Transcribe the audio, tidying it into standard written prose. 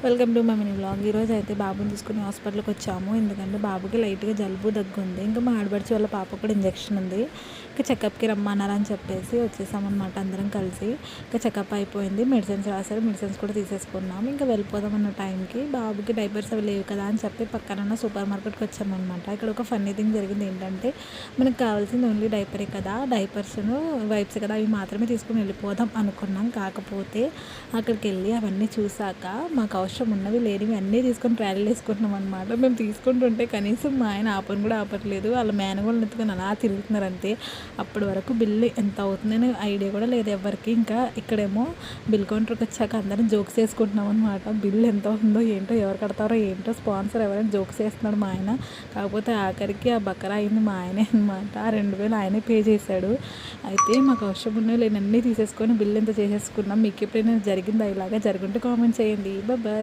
Welcome to my mini vlog. ఈరోజు అయితే బాబుని తీసుకుని హాస్పిటల్కి వచ్చాము. ఎందుకంటే బాబుకి లైట్గా జలుబు దగ్గు ఉంది. ఇంకా మా ఆడబడిచి వాళ్ళ పాప కూడా ఇంజెక్షన్ ఉంది. ఇంకా చెకప్కి రమ్మన్నారని చెప్పేసి వచ్చేసామన్నమాట అందరం కలిసి. ఇంకా చెకప్ అయిపోయింది, మెడిసిన్స్ రాశారు, మెడిసిన్స్ కూడా తీసేసుకున్నాము. ఇంకా వెళ్ళిపోదామన్న టైంకి బాబుకి డైపర్స్ అవి లేవు కదా అని చెప్పి పక్కన ఉన్న సూపర్ మార్కెట్కి వచ్చామన్నమాట. ఇక్కడ ఒక ఫన్నీ థింగ్ జరిగింది. ఏంటంటే మనకు కావాల్సింది ఓన్లీ డైపరే కదా, డైపర్స్ను వైప్స్ కదా, అవి మాత్రమే తీసుకుని వెళ్ళిపోదాం అనుకున్నాం. కాకపోతే అక్కడికి వెళ్ళి అవన్నీ చూసాక మాకు అవసరం ఉన్నవి లేనివి అన్నీ తీసుకొని ట్రావెల్ వేసుకుంటున్నాం అనమాట. మేము తీసుకుంటుంటే కనీసం మా ఆయన ఆపని కూడా ఆపట్లేదు. వాళ్ళ మేనగోళ్ళని ఎత్తుకొని అలా తిరుగుతున్నారు అంతే. అప్పటి వరకు బిల్లు ఎంత అవుతుందని ఐడియా కూడా లేదు ఎవరికి. ఇంకా ఇక్కడేమో బిల్ కౌంటర్కి వచ్చాక అందరం జోక్స్ వేసుకుంటున్నాం అనమాట. బిల్ ఎంత ఉందో ఏంటో, ఎవరు కడతారో ఏంటో, స్పాన్సర్ ఎవరైనా జోక్స్ వేస్తున్నాడు మా ఆయన. కాకపోతే ఆఖరికి ఆ బకరా అయింది మా ఆయనే అనమాట. ఆ 2000 ఆయనే పే చేశాడు. అయితే మాకు అవసరం ఉన్నాయి లేనన్నీ తీసేసుకొని బిల్ ఎంత చేసేసుకున్నాం. మీకు ఎప్పుడైనా జరిగిందా ఇలాగా? జరుగుంటే కామెంట్ చేయండి. బాయ్.